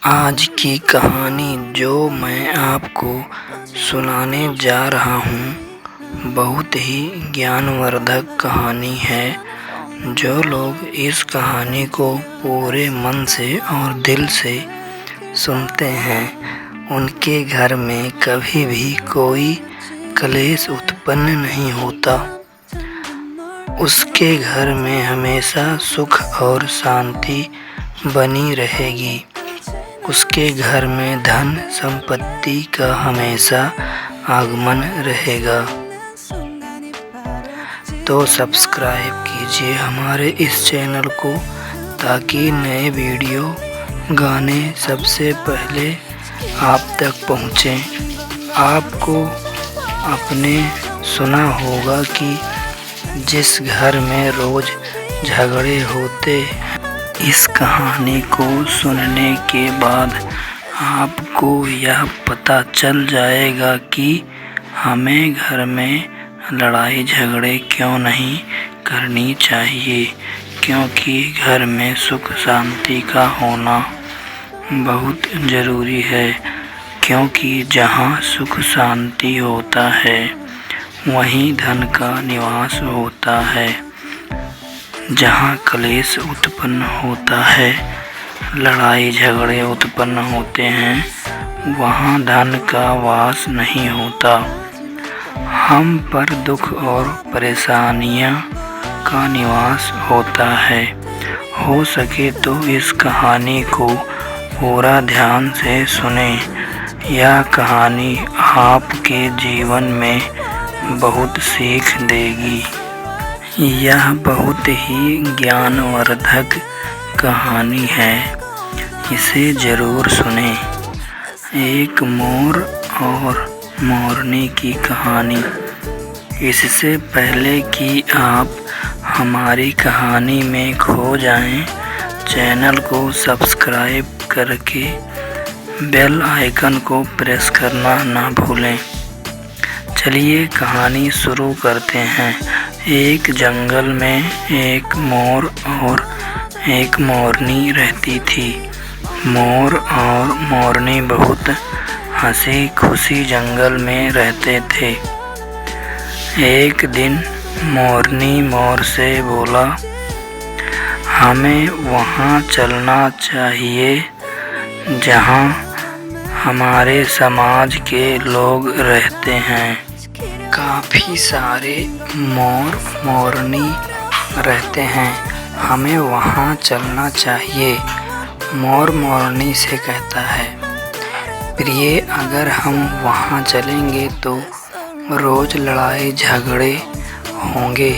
आज की कहानी जो मैं आपको सुनाने जा रहा हूँ बहुत ही ज्ञानवर्धक कहानी है। जो लोग इस कहानी को पूरे मन से और दिल से सुनते हैं उनके घर में कभी भी कोई क्लेश उत्पन्न नहीं होता। उसके घर में हमेशा सुख और शांति बनी रहेगी। उसके घर में धन संपत्ति का हमेशा आगमन रहेगा। तो सब्सक्राइब कीजिए हमारे इस चैनल को ताकि नए वीडियो गाने सबसे पहले आप तक पहुँचें। आपको आपने सुना होगा कि जिस घर में रोज़ झगड़े होते हैं, इस कहानी को सुनने के बाद आपको यह पता चल जाएगा कि हमें घर में लड़ाई झगड़े क्यों नहीं करनी चाहिए, क्योंकि घर में सुख शांति का होना बहुत ज़रूरी है। क्योंकि जहाँ सुख शांति होता है वहीं धन का निवास होता है। जहाँ क्लेश उत्पन्न होता है, लड़ाई झगड़े उत्पन्न होते हैं, वहाँ धन का वास नहीं होता। हम पर दुख और परेशानियाँ का निवास होता है। हो सके तो इस कहानी को पूरा ध्यान से सुनें। यह कहानी आपके जीवन में बहुत सीख देगी। यह बहुत ही ज्ञानवर्धक कहानी है, इसे ज़रूर सुनें। एक मोर और मोरनी की कहानी। इससे पहले कि आप हमारी कहानी में खो जाएं, चैनल को सब्सक्राइब करके बेल आइकन को प्रेस करना ना भूलें। चलिए कहानी शुरू करते हैं। एक जंगल में एक मोर और एक मोरनी रहती थी। मोर और मोरनी बहुत हंसी खुशी जंगल में रहते थे। एक दिन मोरनी मोर से बोला, हमें वहाँ चलना चाहिए जहाँ हमारे समाज के लोग रहते हैं। काफ़ी सारे मोर मोरनी रहते हैं, हमें वहाँ चलना चाहिए। मोर मोरनी से कहता है, प्रिय, अगर हम वहाँ चलेंगे तो रोज़ लड़ाई झगड़े होंगे।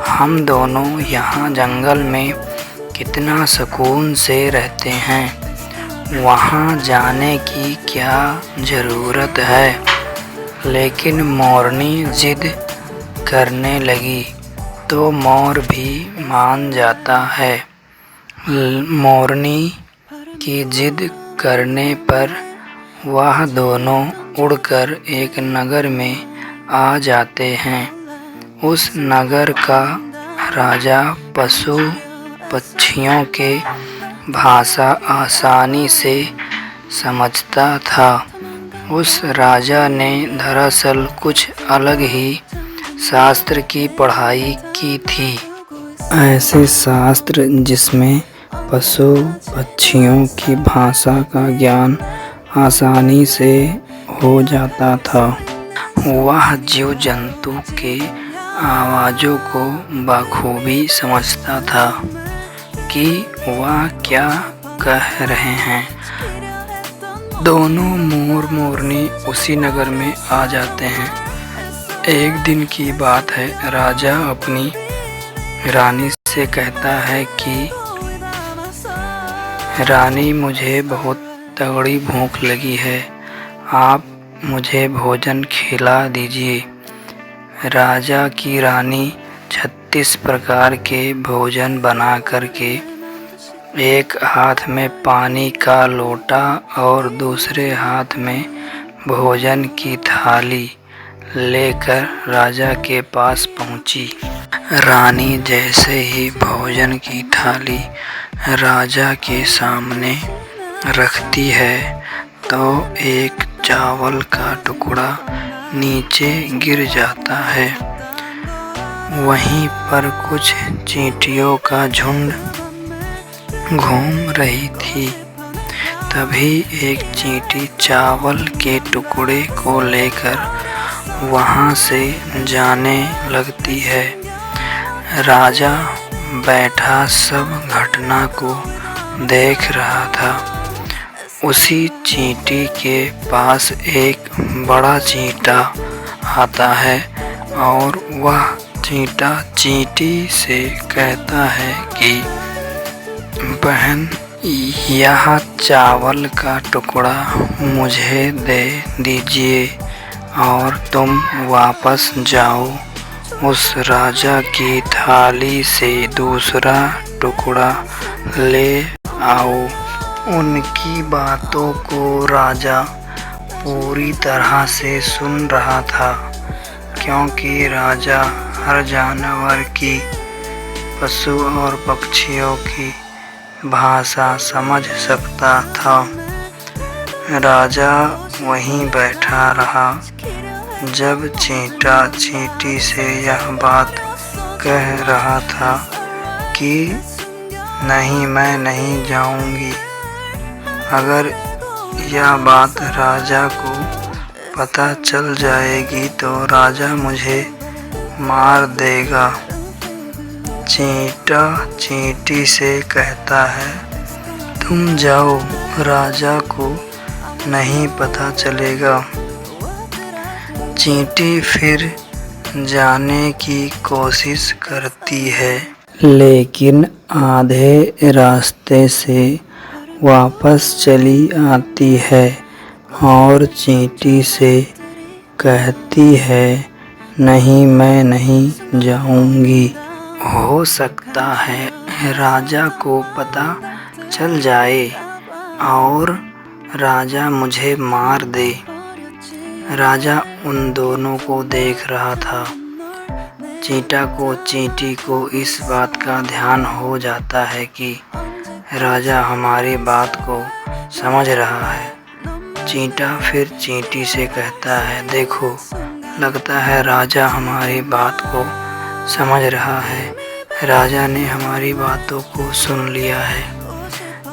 हम दोनों यहाँ जंगल में कितना सुकून से रहते हैं, वहाँ जाने की क्या ज़रूरत है। लेकिन मोरनी जिद करने लगी तो मोर भी मान जाता है। मोरनी की जिद करने पर वह दोनों उड़कर एक नगर में आ जाते हैं। उस नगर का राजा पशु पक्षियों के भाषा आसानी से समझता था। उस राजा ने दरअसल कुछ अलग ही शास्त्र की पढ़ाई की थी। ऐसे शास्त्र जिसमें पशु पक्षियों की भाषा का ज्ञान आसानी से हो जाता था। वह जीव जंतु के आवाज़ों को बखूबी समझता था कि वह क्या कह रहे हैं। दोनों मोर मोरनी उसी नगर में आ जाते हैं। एक दिन की बात है, राजा अपनी रानी से कहता है कि रानी, मुझे बहुत तगड़ी भूख लगी है, आप मुझे भोजन खिला दीजिए। राजा की रानी 36 प्रकार के भोजन बना करके एक हाथ में पानी का लोटा और दूसरे हाथ में भोजन की थाली लेकर राजा के पास पहुंची। रानी जैसे ही भोजन की थाली राजा के सामने रखती है तो एक चावल का टुकड़ा नीचे गिर जाता है। वहीं पर कुछ चींटियों का झुंड घूम रही थी। तभी एक चींटी चावल के टुकड़े को लेकर वहां से जाने लगती है। राजा बैठा सब घटना को देख रहा था। उसी चींटी के पास एक बड़ा चींटा आता है और वह चींटा चींटी से कहता है कि बहन, यह चावल का टुकड़ा मुझे दे दीजिए और तुम वापस जाओ, उस राजा की थाली से दूसरा टुकड़ा ले आओ। उनकी बातों को राजा पूरी तरह से सुन रहा था, क्योंकि राजा हर जानवर की, पशु और पक्षियों की भाषा समझ सकता था। राजा वहीं बैठा रहा। जब चींटा चींटी से यह बात कह रहा था कि नहीं, मैं नहीं जाऊंगी, अगर यह बात राजा को पता चल जाएगी तो राजा मुझे मार देगा। चींटा चींटी से कहता है, तुम जाओ, राजा को नहीं पता चलेगा। चींटी फिर जाने की कोशिश करती है, लेकिन आधे रास्ते से वापस चली आती है और चींटी से कहती है, नहीं, मैं नहीं जाऊंगी। हो सकता है राजा को पता चल जाए और राजा मुझे मार दे। राजा उन दोनों को देख रहा था। चींटा को चींटी को इस बात का ध्यान हो जाता है कि राजा हमारी बात को समझ रहा है। चींटा फिर चींटी से कहता है, देखो, लगता है राजा हमारी बात को समझ रहा है। राजा ने हमारी बातों को सुन लिया है,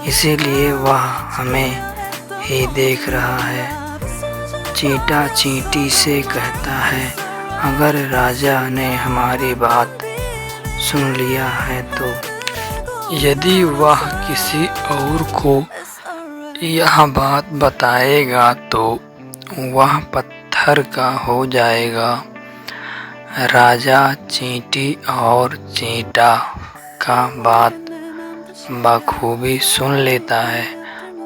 इसीलिए वह हमें ही देख रहा है। चींटा चींटी से कहता है, अगर राजा ने हमारी बात सुन लिया है तो यदि वह किसी और को यह बात बताएगा तो वह पत्थर का हो जाएगा। राजा चींटी और चींटा का बात बखूबी सुन लेता है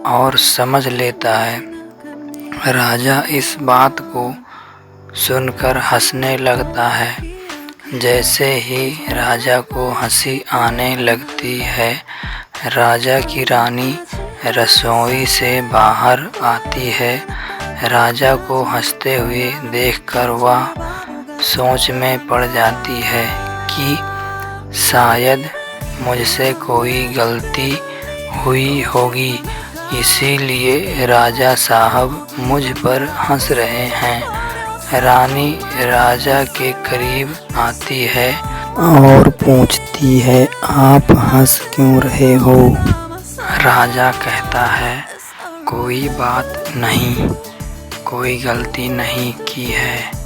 और समझ लेता है। राजा इस बात को सुनकर हंसने लगता है। जैसे ही राजा को हंसी आने लगती है, राजा की रानी रसोई से बाहर आती है। राजा को हंसते हुए देखकर वह सोच में पड़ जाती है कि शायद मुझसे कोई गलती हुई होगी, इसीलिए राजा साहब मुझ पर हंस रहे हैं। रानी राजा के करीब आती है और पूछती है, आप हंस क्यों रहे हो? राजा कहता है, कोई बात नहीं, कोई गलती नहीं की है,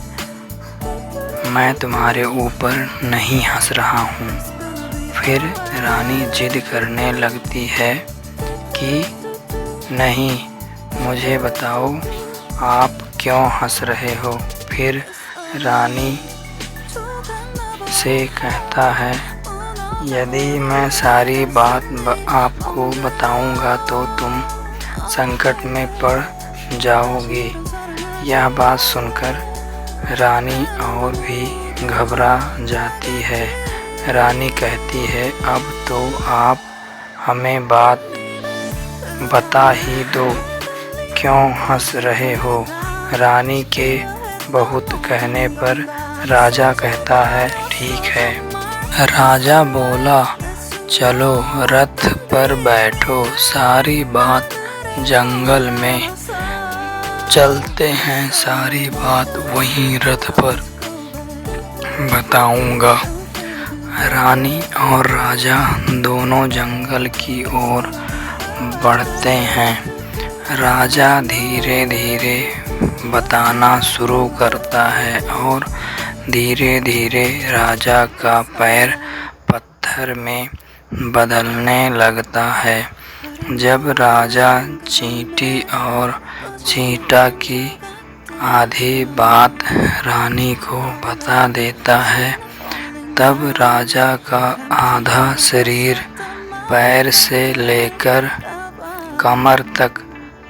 मैं तुम्हारे ऊपर नहीं हंस रहा हूँ। फिर रानी जिद करने लगती है कि नहीं, मुझे बताओ आप क्यों हंस रहे हो। फिर रानी से कहता है, यदि मैं सारी बात आपको बताऊंगा तो तुम संकट में पड़ जाओगी। यह बात सुनकर रानी और भी घबरा जाती है। रानी कहती है, अब तो आप हमें बात बता ही दो, क्यों हंस रहे हो? रानी के बहुत कहने पर राजा कहता है, ठीक है। राजा बोला, चलो रथ पर बैठो, सारी बात जंगल में चलते हैं, सारी बात वहीं रथ पर बताऊंगा। रानी और राजा दोनों जंगल की ओर बढ़ते हैं। राजा धीरे धीरे बताना शुरू करता है और धीरे धीरे राजा का पैर पत्थर में बदलने लगता है। जब राजा चींटी और चींटा की आधी बात रानी को बता देता है, तब राजा का आधा शरीर पैर से लेकर कमर तक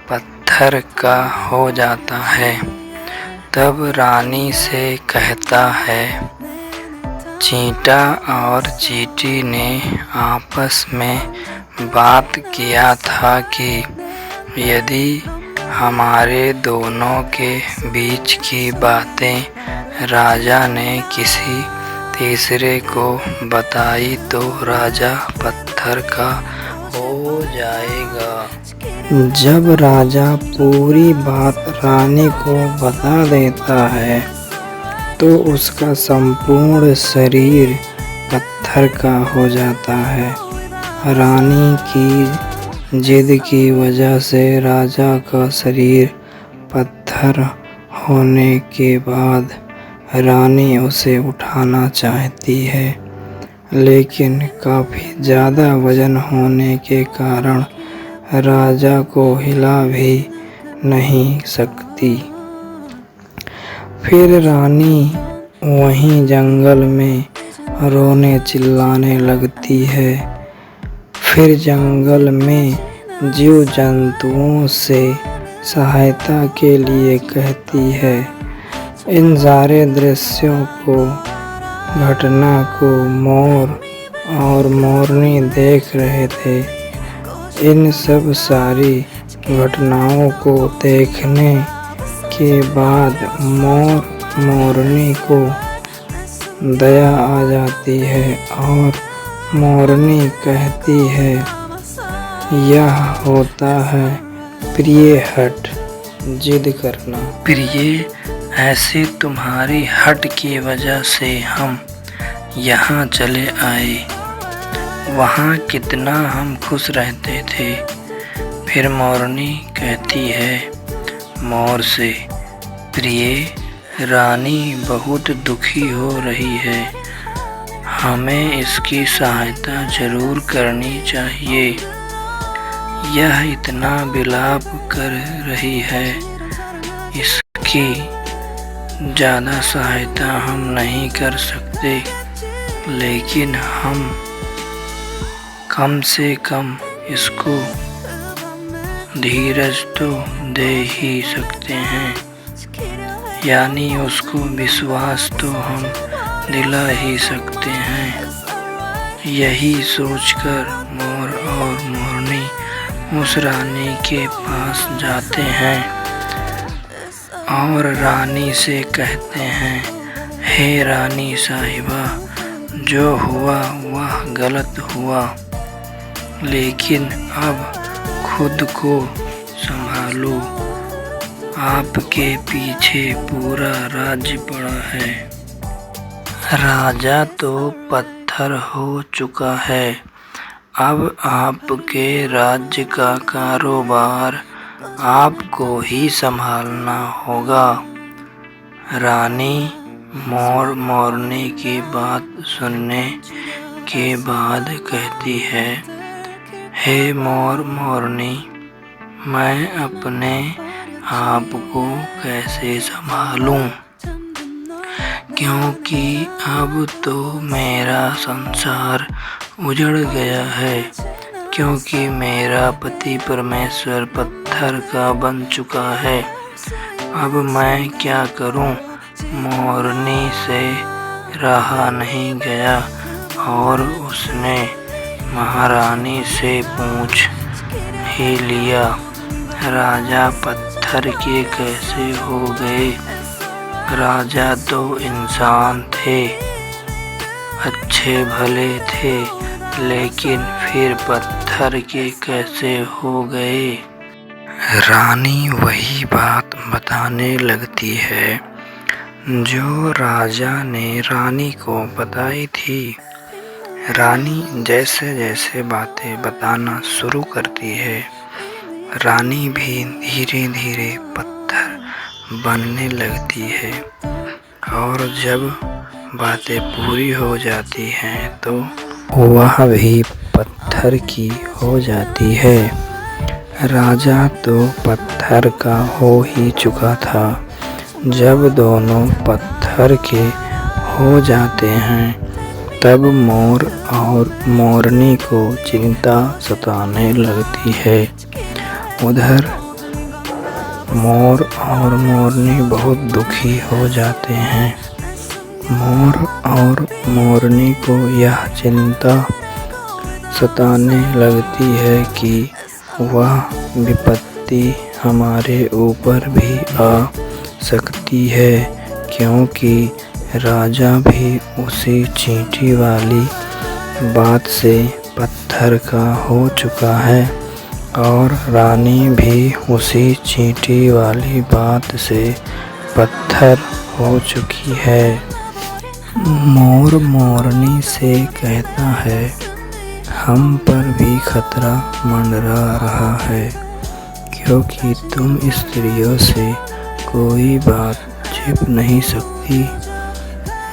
पत्थर का हो जाता है। तब रानी से कहता है, चींटा और चींटी ने आपस में बात किया था कि यदि हमारे दोनों के बीच की बातें राजा ने किसी तीसरे को बताई तो राजा पत्थर का हो जाएगा। जब राजा पूरी बात रानी को बता देता है तो उसका संपूर्ण शरीर पत्थर का हो जाता है। रानी की जिद की वजह से राजा का शरीर पत्थर होने के बाद रानी उसे उठाना चाहती है, लेकिन काफ़ी ज़्यादा वजन होने के कारण राजा को हिला भी नहीं सकती। फिर रानी वहीं जंगल में रोने चिल्लाने लगती है। फिर जंगल में जीव जंतुओं से सहायता के लिए कहती है। इन सारे दृश्यों को, घटना को मोर और मोरनी देख रहे थे। इन सब सारी घटनाओं को देखने के बाद मोरनी को दया आ जाती है और मोरनी कहती है, यह होता है प्रिय हठ, जिद करना। प्रिय, ऐसी तुम्हारी हठ की वजह से हम यहाँ चले आए। वहाँ कितना हम खुश रहते थे। फिर मोरनी कहती है मोर से, प्रिय, रानी बहुत दुखी हो रही है, हमें इसकी सहायता जरूर करनी चाहिए। यह इतना विलाप कर रही है, इसकी ज़्यादा सहायता हम नहीं कर सकते, लेकिन हम कम से कम इसको धीरज तो दे ही सकते हैं, यानी उसको विश्वास तो हम दिला ही सकते हैं। यही सोचकर मोर और मोरनी उस रानी के पास जाते हैं और रानी से कहते हैं, हे रानी साहिबा, जो हुआ वह गलत हुआ, लेकिन अब खुद को संभालो, आपके पीछे पूरा राज्य पड़ा है। राजा तो पत्थर हो चुका है, अब आपके राज्य का कारोबार आपको ही संभालना होगा। रानी मोरनी की बात सुनने के बाद कहती है, हे मोरनी, मैं अपने आप को कैसे संभालूं, क्योंकि अब तो मेरा संसार उजड़ गया है, क्योंकि मेरा पति परमेश्वर पत्थर का बन चुका है। अब मैं क्या करूं? मोरनी से रहा नहीं गया और उसने महारानी से पूछ ही लिया। राजा पत्थर पत्थर के कैसे हो गए? राजा तो इंसान थे, अच्छे भले थे, लेकिन फिर पत्थर के कैसे हो गए? रानी वही बात बताने लगती है जो राजा ने रानी को बताई थी। रानी जैसे जैसे बातें बताना शुरू करती है, रानी भी धीरे धीरे पत्थर बनने लगती है, और जब बातें पूरी हो जाती हैं तो वह भी पत्थर की हो जाती है। राजा तो पत्थर का हो ही चुका था। जब दोनों पत्थर के हो जाते हैं तब मोर और मोरनी को चिंता सताने लगती है। उधर मोर और मोरनी बहुत दुखी हो जाते हैं। मोर और मोरनी को यह चिंता सताने लगती है कि वह विपत्ति हमारे ऊपर भी आ सकती है, क्योंकि राजा भी उसी चींटी वाली बात से पत्थर का हो चुका है, और रानी भी उसी चींटी वाली बात से पत्थर हो चुकी है। मोर मोरनी से कहता है, हम पर भी खतरा मंडरा रहा है, क्योंकि तुम स्त्रियों से कोई बात छिप नहीं सकती।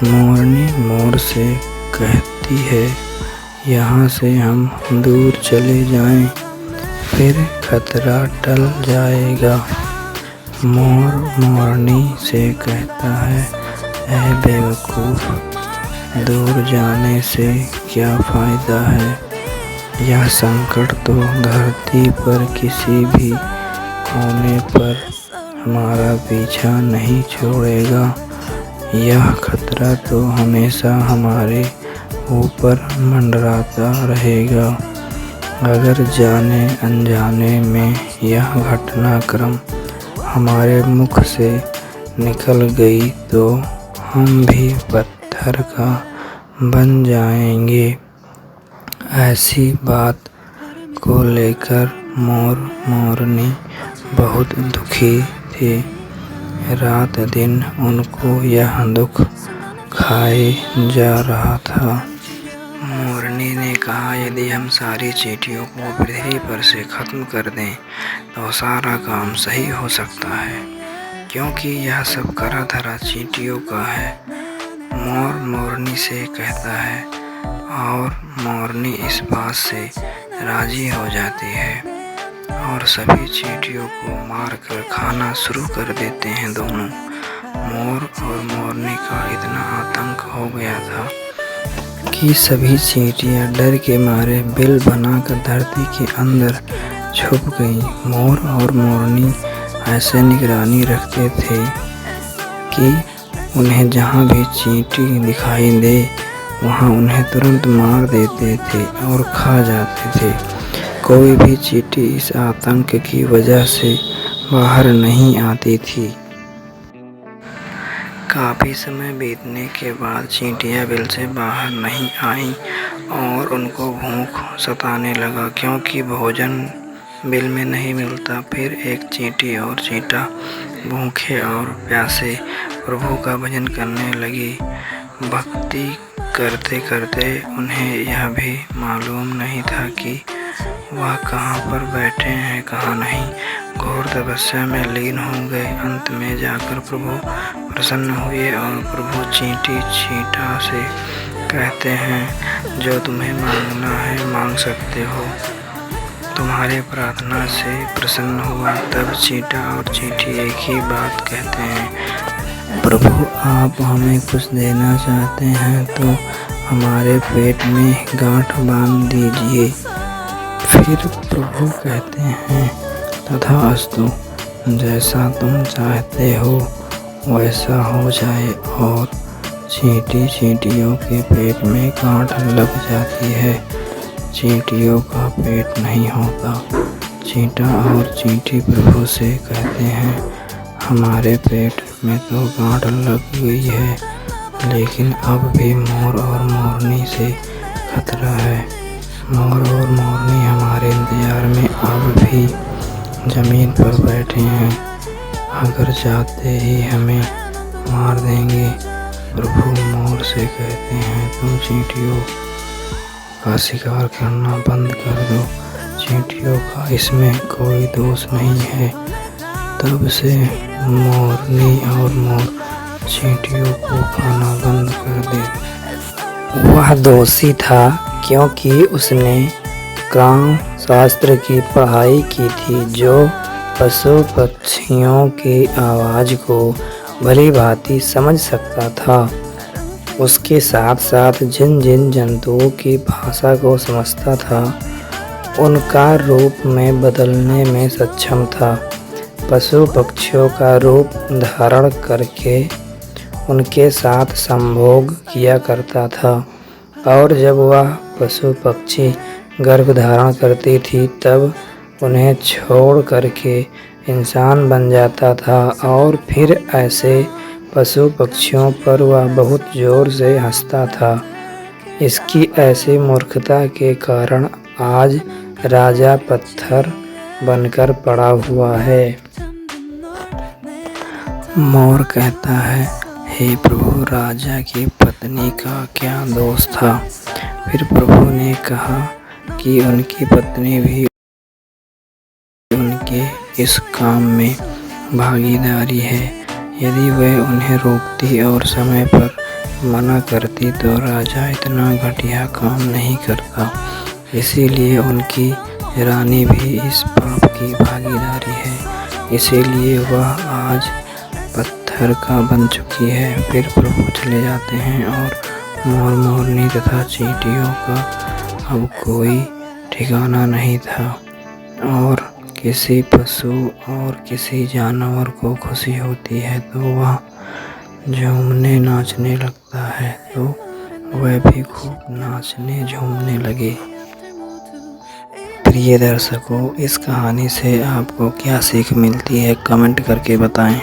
मोरनी मोर से कहती है, यहाँ से हम दूर चले जाएं, फिर खतरा टल जाएगा। मोर मोरनी से कहता है, ऐ बेवकूफ़, दूर जाने से क्या फ़ायदा है? यह संकट तो धरती पर किसी भी कोने पर हमारा पीछा नहीं छोड़ेगा। यह खतरा तो हमेशा हमारे ऊपर मंडराता रहेगा। अगर जाने अनजाने में यह घटनाक्रम हमारे मुख से निकल गई तो हम भी पत्थर का बन जाएंगे। ऐसी बात को लेकर मोर मोरनी बहुत दुखी थे। रात दिन उनको यह दुख खाए जा रहा था। मोरनी ने कहा, यदि हम सारी चींटियों को पृथ्वी पर से खत्म कर दें तो सारा काम सही हो सकता है, क्योंकि यह सब करा धरा चींटियों का है। मोर मोरनी से कहता है, और मोरनी इस बात से राजी हो जाती है, और सभी चींटियों को मारकर खाना शुरू कर देते हैं दोनों। मोर और मोरनी का इतना आतंक हो गया था कि सभी चींटियां डर के मारे बिल बनाकर धरती के अंदर छुप गईं। मोर और मोरनी ऐसे निगरानी रखते थे कि उन्हें जहाँ भी चींटी दिखाई दे वहाँ उन्हें तुरंत मार देते थे और खा जाते थे। कोई भी चींटी इस आतंक की वजह से बाहर नहीं आती थी। काफ़ी समय बीतने के बाद चींटियां बिल से बाहर नहीं आईं और उनको भूख सताने लगा, क्योंकि भोजन बिल में नहीं मिलता। फिर एक चींटी और चींटा भूखे और प्यासे प्रभु का भजन करने लगी। भक्ति करते करते उन्हें यह भी मालूम नहीं था कि वह कहाँ पर बैठे हैं कहाँ नहीं। घोर तपस्या में लीन हो गए। अंत में जाकर प्रभु प्रसन्न हुए और प्रभु चींटी चींटा से कहते हैं, जो तुम्हें मांगना है मांग सकते हो। तुम्हारे प्रार्थना से प्रसन्न हुआ। तब चींटा और चींटी एक ही बात कहते हैं, प्रभु आप हमें कुछ देना चाहते हैं तो हमारे पेट में गांठ बांध दीजिए। फिर प्रभु कहते हैं, तथास्तु, जैसा तुम चाहते हो वैसा हो जाए। और चींटी चींटियों के पेट में गांठ लग जाती है। चींटियों का पेट नहीं होता। चींटा और चींटी प्रभु से कहते हैं, हमारे पेट में तो गांठ लग गई है, लेकिन अब भी मोर और मोरनी से खतरा है। मोर और मोरनी हमारे इंतजार में अब भी जमीन पर बैठे हैं, अगर जाते ही हमें मार देंगे। प्रभु मोर से कहते हैं, तुम चींटियों का शिकार करना बंद कर दो, चींटियों का इसमें कोई दोष नहीं है। तब से मोरनी और मोर चींटियों को खाना बंद कर दे। वह दोषी था क्योंकि उसने काव्य शास्त्र की पढ़ाई की थी, जो पशु पक्षियों की आवाज़ को भली भांति समझ सकता था। उसके साथ साथ जिन जिन जंतुओं की भाषा को समझता था, उनका रूप में बदलने में सक्षम था। पशु पक्षियों का रूप धारण करके उनके साथ संभोग किया करता था, और जब वह पशु पक्षी गर्भ धारण करती थी तब उन्हें छोड़ करके इंसान बन जाता था, और फिर ऐसे पशु पक्षियों पर वह बहुत जोर से हंसता था। इसकी ऐसी मूर्खता के कारण आज राजा पत्थर बनकर पड़ा हुआ है। मोर कहता है, हे प्रभु, राजा की पत्नी का क्या दोष था? फिर प्रभु ने कहा कि उनकी पत्नी भी उनके इस काम में भागीदारी है। यदि वह उन्हें रोकती और समय पर मना करती तो राजा इतना घटिया काम नहीं करता। इसीलिए उनकी रानी भी इस पाप की भागीदारी है, इसीलिए वह आज पत्थर का बन चुकी है। फिर प्रभु चले जाते हैं और मोर मोरनी तथा चींटियों का अब कोई ठिकाना नहीं था, और किसी पशु और किसी जानवर को खुशी होती है तो वह झूमने नाचने लगता है, तो वह भी खूब नाचने झूमने लगे। प्रिय दर्शकों, इस कहानी से आपको क्या सीख मिलती है, कमेंट करके बताएं।